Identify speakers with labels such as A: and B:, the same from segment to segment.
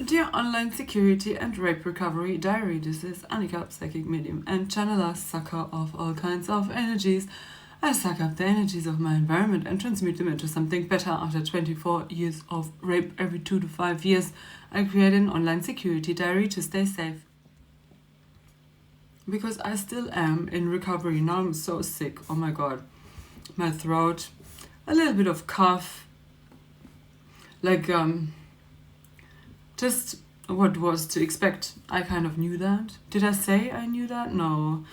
A: Dear Online Security and Rape Recovery Diary, this is Annika, psychic medium and channeler, sucker of all kinds of energies. I suck up the energies of my environment and transmute them into something better. After 24 years of rape every 2 to 5 years, I created an online security diary to stay safe. Because I still am in recovery. Now I'm so sick. Oh my god. My throat, a little bit of cough, like just what was to expect. I kind of knew that. Did I say I knew that? No.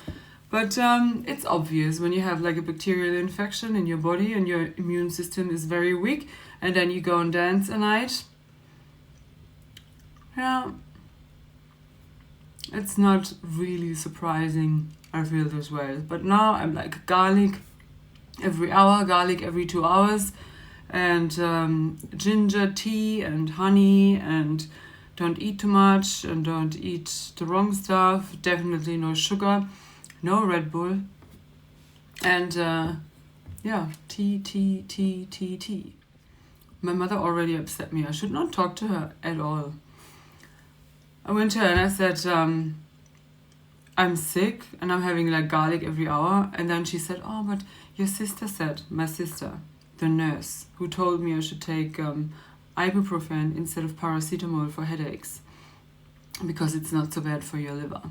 A: But it's obvious when you have like a bacterial infection in your body and your immune system is very weak, and then you go and dance a night. Yeah, it's not really surprising I feel this way. But now I'm like garlic every hour, garlic every 2 hours, and ginger tea and honey, and don't eat too much and don't eat the wrong stuff. Definitely no sugar, no Red Bull, and tea. My mother already upset me. I should not talk to her at all. I went to her and I said, I'm sick and I'm having like garlic every hour. And then she said, oh, but your sister said, my sister, the nurse, who told me I should take ibuprofen instead of paracetamol for headaches because it's not so bad for your liver.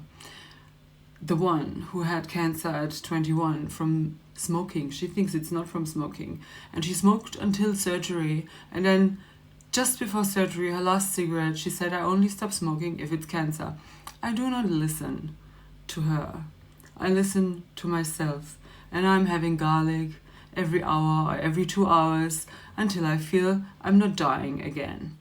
A: The one who had cancer at 21 from smoking, she thinks it's not from smoking. And she smoked until surgery. And then just before surgery, her last cigarette, she said, I only stop smoking if it's cancer. I do not listen to her. I listen to myself. And I'm having garlic every hour or every 2 hours until I feel I'm not dying again.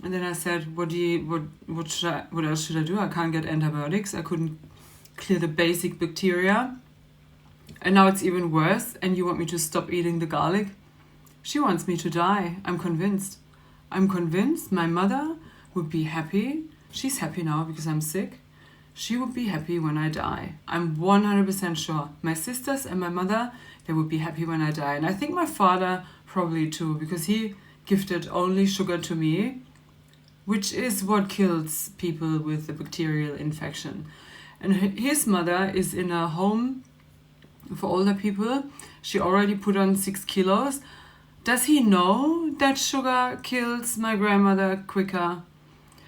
A: And then I said, what else should I do? I can't get antibiotics. I couldn't clear the basic bacteria. And now it's even worse. And you want me to stop eating the garlic? She wants me to die. I'm convinced. I'm convinced my mother would be happy. She's happy now because I'm sick. She would be happy when I die. I'm 100% sure. My sisters and my mother, they would be happy when I die. And I think my father probably too, because he gifted only sugar to me, which is what kills people with a bacterial infection. And his mother is in a home for older people. She already put on 6 kilos. Does he know that sugar kills my grandmother quicker?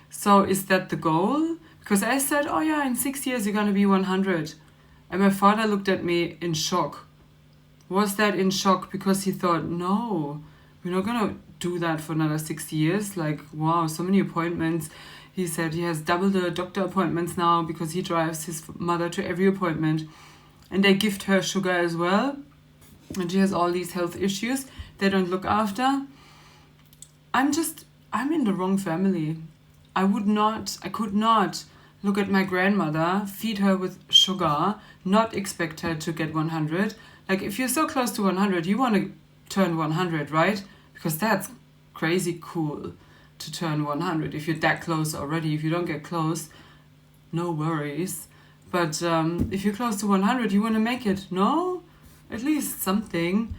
A: So is that the goal? Because I said, oh yeah, in 6 years you're going to be 100. And my father looked at me in shock. Was that in shock because he thought, no, we're not going to do that for another 6 years. Like, wow, so many appointments. He said he has double the doctor appointments now because he drives his mother to every appointment. And they gift her sugar as well. And she has all these health issues they don't look after. I'm in the wrong family. I could not look at my grandmother, feed her with sugar, not expect her to get 100. Like, if you're so close to 100, you want to turn 100, right? Because that's crazy cool to turn 100. If you're that close already, if you don't get close, no worries. But if you're close to 100, you want to make it, no? At least something.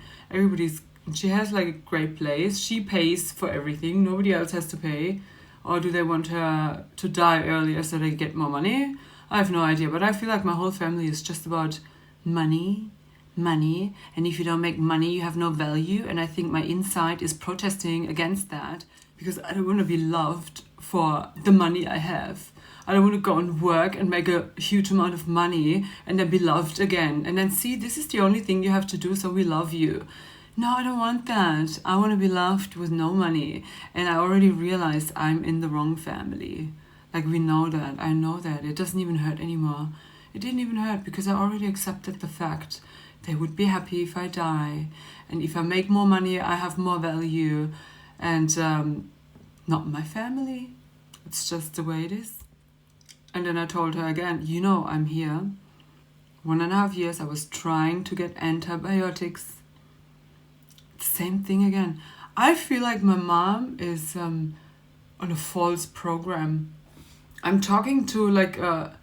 A: She has like a great place. She pays for everything. Nobody else has to pay. Or do they want her to die earlier so they get more money? I have no idea. But I feel like my whole family is just about money. And if you don't make money, you have no value. And I think my inside is protesting against that. Because I don't want to be loved for the money I have. I don't want to go and work and make a huge amount of money and then be loved again. And then see, this is the only thing you have to do, so we love you. No, I don't want that. I want to be loved with no money. And I already realized I'm in the wrong family. Like, we know that. I know that. It doesn't even hurt anymore. It didn't even hurt because I already accepted the fact they would be happy if I die. And if I make more money, I have more value. And not my family. It's just the way it is. And then I told her again, I'm here. 1.5 years I was trying to get antibiotics. Same thing again. I feel like my mom is on a false program. I'm talking to like a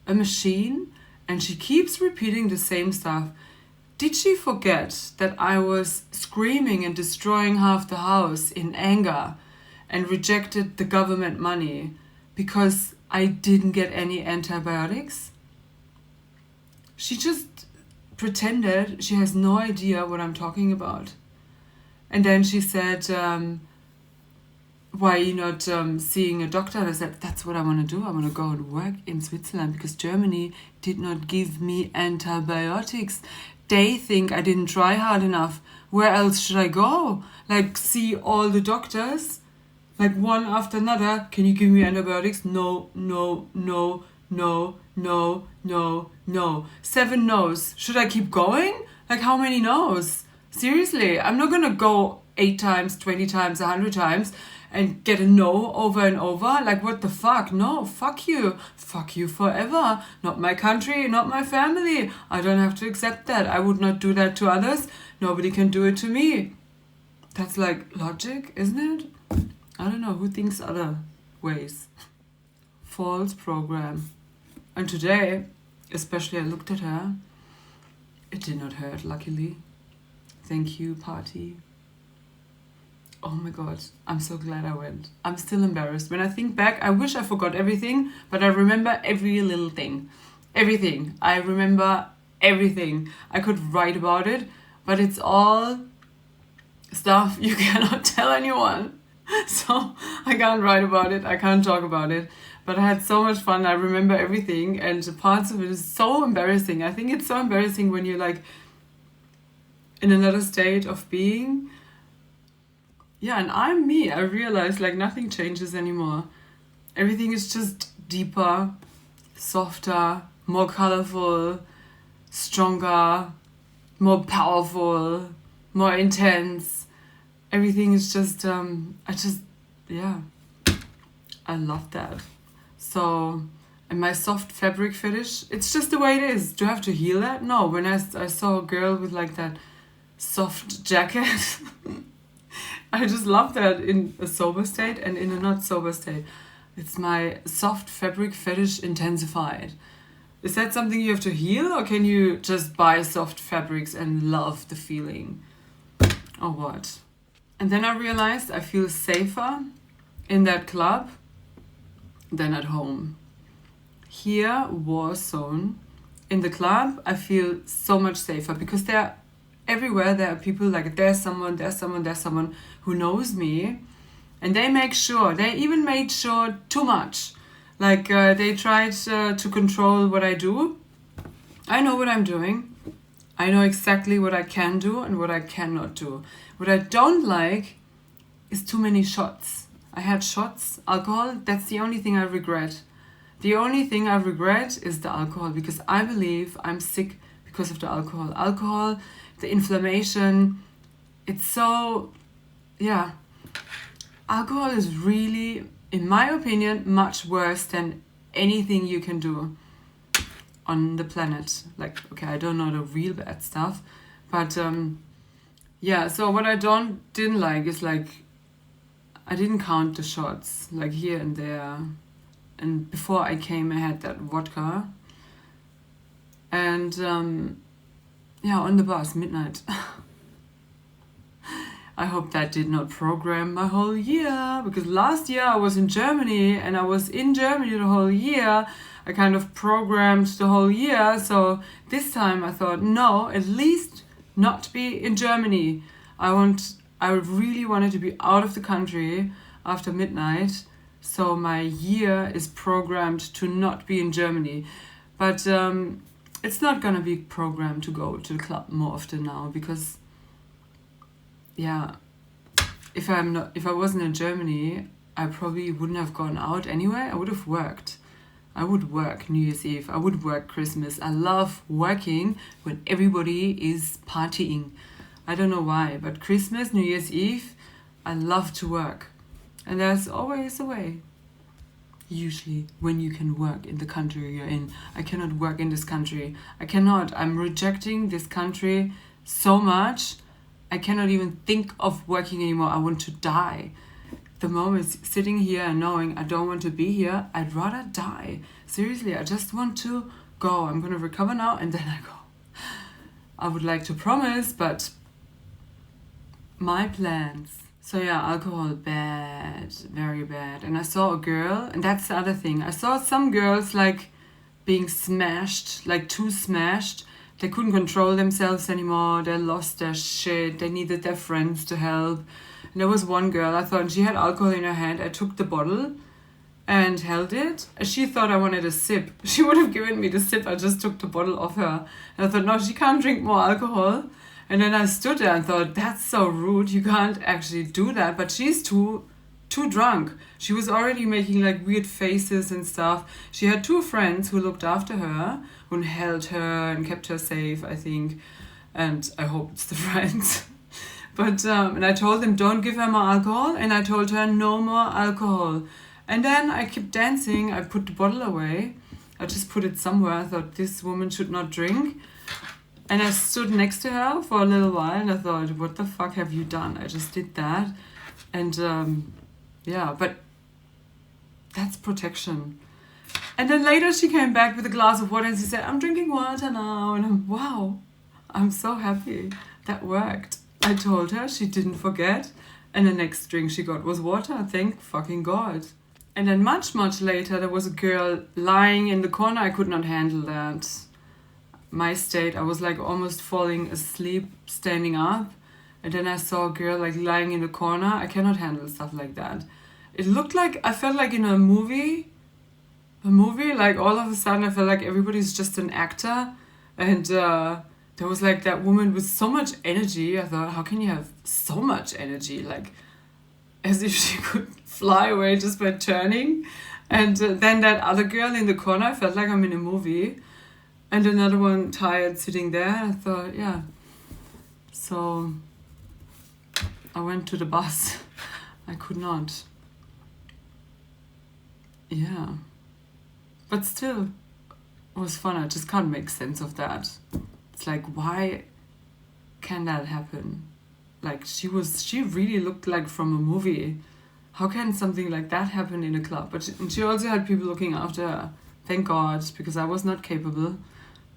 A: machine and she keeps repeating the same stuff. Did she forget that I was screaming and destroying half the house in anger? and rejected the government money because I didn't get any antibiotics. She just pretended she has no idea what I'm talking about. And then she said, why are you not seeing a doctor? And I said, that's what I want to do. I want to go and work in Switzerland because Germany did not give me antibiotics. They think I didn't try hard enough. Where else should I go? Like, see all the doctors? Like, one after another. Can you give me antibiotics? No, no, no, no, no, no, no. 7 no's. Should I keep going? Like, how many no's? Seriously, I'm not going to go 8 times, 20 times, 100 times and get a no over and over. Like, what the fuck? No, fuck you. Fuck you forever. Not my country, not my family. I don't have to accept that. I would not do that to others. Nobody can do it to me. That's like logic, isn't it? I don't know. Who thinks other ways? False program. And today, especially I looked at her. It did not hurt, luckily. Thank you, party. Oh my god, I'm so glad I went. I'm still embarrassed. When I think back, I wish I forgot everything, but I remember every little thing. Everything. I remember everything. I could write about it, but it's all stuff you cannot tell anyone. So I can't write about it, I can't talk about it. But I had so much fun, I remember everything, and parts of it is so embarrassing. I think it's so embarrassing when you're like in another state of being. Yeah, and I'm me. I realized like nothing changes anymore. Everything is just deeper, softer, more colorful, stronger, more powerful, more intense. Everything is just, I love that. So, and my soft fabric fetish, it's just the way it is. Do I have to heal that? No, when I saw a girl with like that soft jacket, I just love that in a sober state and in a not sober state. It's my soft fabric fetish intensified. Is that something you have to heal, or can you just buy soft fabrics and love the feeling? Or what? And then I realized I feel safer in that club than at home. Here, war zone. In the club, I feel so much safer because everywhere there are people like there's someone who knows me, and they even made sure too much. Like they tried to control what I do. I know what I'm doing. I know exactly what I can do and what I cannot do. What I don't like is too many shots. I had shots, alcohol, that's the only thing I regret. The only thing I regret is the alcohol, because I believe I'm sick because of the alcohol. Alcohol, the inflammation, it's so, yeah. Alcohol is really, in my opinion, much worse than anything you can do on the planet. Like, okay, I don't know the real bad stuff, but yeah, so what I didn't like is like, I didn't count the shots, like here and there. And before I came, I had that vodka. And yeah, on the bus, midnight. I hope that did not program my whole year, because last year I was in Germany and I was in Germany the whole year. I kind of programmed the whole year. So this time I thought, no, at least not be in Germany. I really wanted to be out of the country after midnight. So my year is programmed to not be in Germany. But it's not going to be programmed to go to the club more often now, because yeah, if I wasn't in Germany, I probably wouldn't have gone out anyway. I would have worked. I would work New Year's Eve. I would work Christmas. I love working when everybody is partying. I don't know why, but Christmas, New Year's Eve, I love to work. And there's always a way. Usually when you can work in the country you're in. I cannot work in this country. I cannot. I'm rejecting this country so much. I cannot even think of working anymore. I want to die. The moment sitting here and knowing I don't want to be here, I'd rather die. Seriously, I just want to go. I'm going to recover now and then I go. I would like to promise, but my plans So yeah, alcohol, bad, very bad. And I saw a girl, and that's the other thing. I saw some girls like being smashed, like too smashed. They couldn't control themselves anymore. They lost their shit. They needed their friends to help. And there was one girl, I thought she had alcohol in her hand. I took the bottle and held it. She thought I wanted a sip. She would have given me the sip. I just took the bottle off her. And I thought, no, she can't drink more alcohol. And then I stood there and thought, that's so rude. You can't actually do that. But she's too drunk. She was already making like weird faces and stuff. She had 2 friends who looked after her, who held her and kept her safe, I think. And I hope it's the friends. But, and I told them, don't give her more alcohol. And I told her, no more alcohol. And then I kept dancing. I put the bottle away. I just put it somewhere. I thought, this woman should not drink. And I stood next to her for a little while. And I thought, what the fuck have you done? I just did that. And yeah, but that's protection. And then later she came back with a glass of water and she said, I'm drinking water now. And wow, I'm so happy. That worked. I told her, she didn't forget. And the next drink she got was water. Thank fucking God. And then much, much later, there was a girl lying in the corner. I could not handle that. My state, I was like almost falling asleep, standing up. And then I saw a girl like lying in the corner. I cannot handle stuff like that. It looked like, I felt like in a movie, like all of a sudden I felt like everybody's just an actor. And there was like that woman with so much energy. I thought, how can you have so much energy? Like as if she could fly away just by turning. And then that other girl in the corner, I felt like I'm in a movie. And another one tired sitting there. I thought, yeah. So I went to the bus. I could not. Yeah. But still, it was fun. I just can't make sense of that. It's like, why can that happen? Like, she really looked like from a movie. How can something like that happen in a club? But she also had people looking after her. Thank God, because I was not capable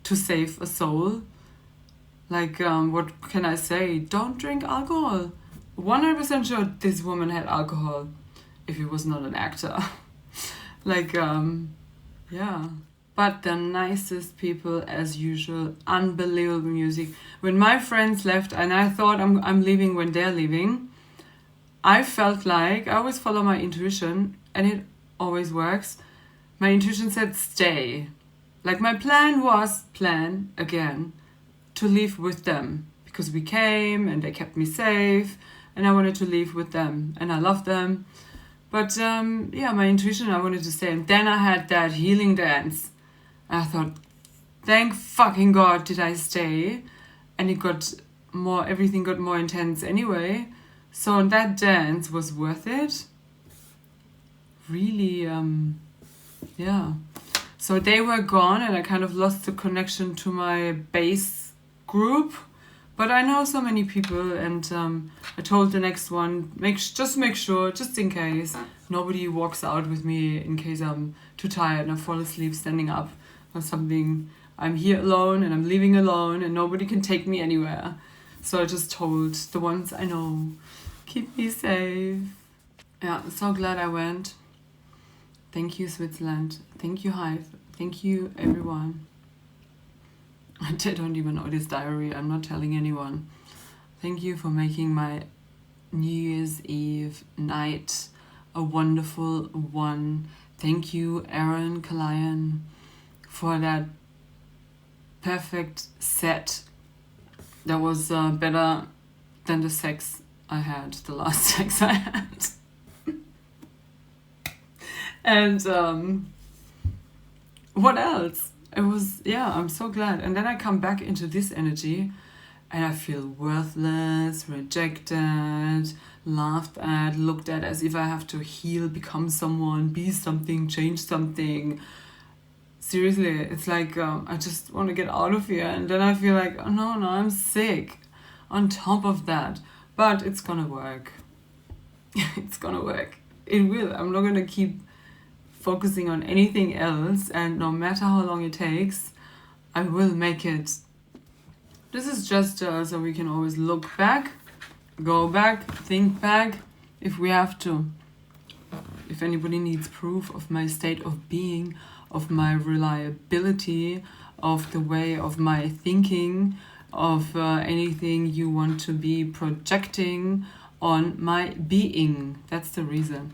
A: to save a soul. Like, what can I say? Don't drink alcohol. 100% sure this woman had alcohol if he was not an actor. Like, yeah. But the nicest people as usual. Unbelievable music. When my friends left and I thought I'm leaving when they're leaving, I felt like, I always follow my intuition and it always works. My intuition said stay. Like my plan was, to leave with them. Because we came and they kept me safe and I wanted to leave with them. And I love them. But yeah, my intuition, I wanted to stay. And then I had that healing dance. And I thought, thank fucking God did I stay. And everything got more intense anyway. So that dance was worth it. Really, yeah. So they were gone and I kind of lost the connection to my base group. But I know so many people and I told the next one, just make sure, just in case, nobody walks out with me in case I'm too tired and I fall asleep standing up or something. I'm here alone and I'm leaving alone and nobody can take me anywhere. So I just told the ones I know, keep me safe. Yeah, I'm so glad I went. Thank you, Switzerland. Thank you, Hive. Thank you, everyone. I don't even know this diary. I'm not telling anyone. Thank you for making my New Year's Eve night a wonderful one. Thank you, Aaron Kalayan, for that perfect set. That was better than the sex I had, the last sex I had. And what else? It was, yeah, I'm so glad. And then I come back into this energy and I feel worthless, rejected, laughed at, looked at as if I have to heal, become someone, be something, change something. Seriously, it's like I just want to get out of here. And then I feel like, oh no, I'm sick. On top of that. But it's gonna work. It's gonna work. It will. I'm not gonna keep focusing on anything else, and no matter how long it takes, I will make it. This is just so we can always look back go back, think back if we have to. If anybody needs proof of my state of being, of my reliability, of the way of my thinking, of anything you want to be projecting on my being. That's the reason.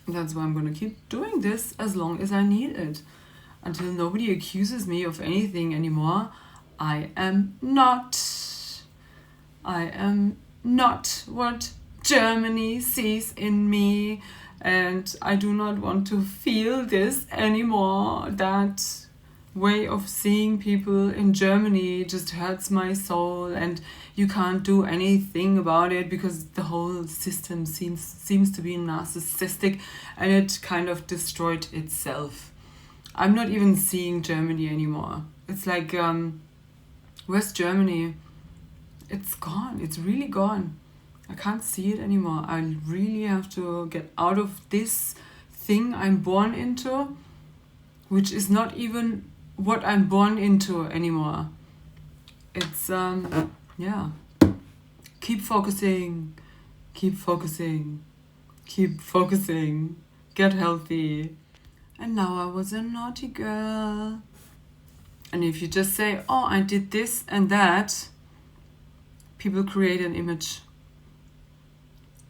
A: That's why I'm going to keep doing this as long as I need it. Until nobody accuses me of anything anymore. I am not what Germany sees in me. And I do not want to feel this anymore. That way of seeing people in Germany just hurts my soul, and you can't do anything about it because the whole system seems to be narcissistic, and it kind of destroyed itself. I'm not even seeing Germany anymore. It's like, West Germany, it's gone. It's really gone. I can't see it anymore. I really have to get out of this thing I'm born into, which is not even what I'm born into anymore. It's, yeah. Keep focusing. Keep focusing. Keep focusing. Get healthy. And now I was a naughty girl. And if you just say, oh, I did this and that, people create an image.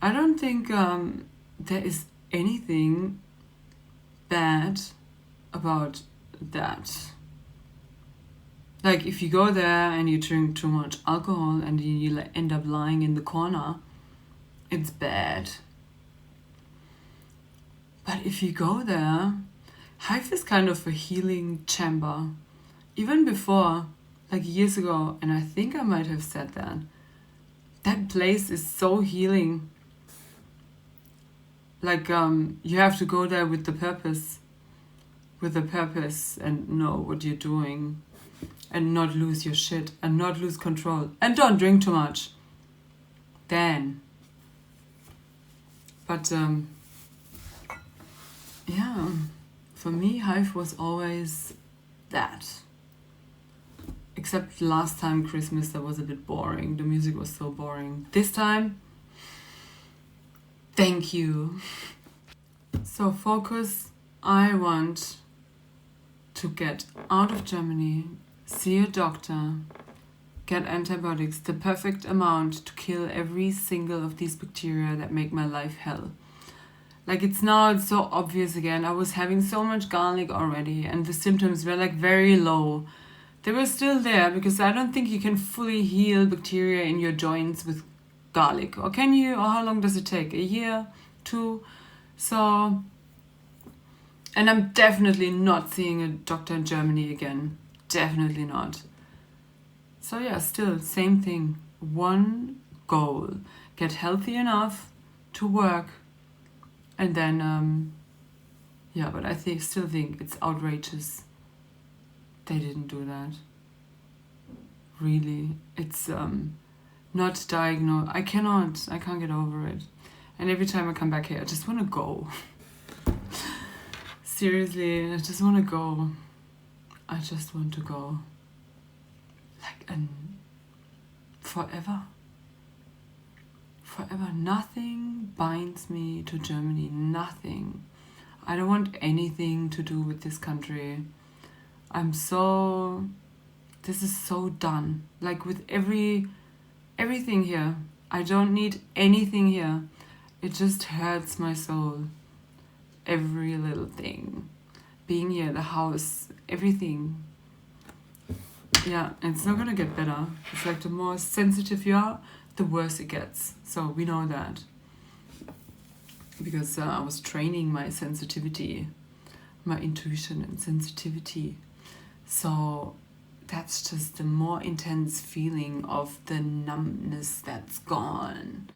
A: I don't think there is anything bad about that. Like, if you go there and you drink too much alcohol and you end up lying in the corner, it's bad. But if you go there, Hive is kind of a healing chamber. Even before, like years ago, and I think I might have said that, that place is so healing. Like, you have to go there with a purpose and know what you're doing, and not lose your shit, and not lose control, and don't drink too much. Then. But, yeah, for me, Hive was always that. Except last time Christmas, that was a bit boring. The music was so boring. This time, thank you. So focus. I want to get out of Germany, see a doctor, get antibiotics, the perfect amount to kill every single of these bacteria that make my life hell. Like, it's so obvious again. I was having so much garlic already, and the symptoms were like very low. They were still there because I don't think you can fully heal bacteria in your joints with garlic. Or can you? Or how long does it take? A year? 2? So, and I'm definitely not seeing a doctor in Germany again. Definitely not. So yeah, still, same thing. One goal. Get healthy enough to work. And then, yeah, but I still think it's outrageous. They didn't do that. Really. It's not diagnosed. I can't get over it. And every time I come back here, I just want to go. Seriously, I just want to go. I just want to go. Like, forever. Forever. Nothing binds me to Germany. Nothing. I don't want anything to do with this country. This is so done. Like, with everything here. I don't need anything here. It just hurts my soul. Every little thing. Being here, the house, everything. Yeah, and it's not gonna get better. It's like the more sensitive you are, the worse it gets. So we know that. Because I was training my sensitivity, my intuition and sensitivity. So that's just the more intense feeling of the numbness that's gone.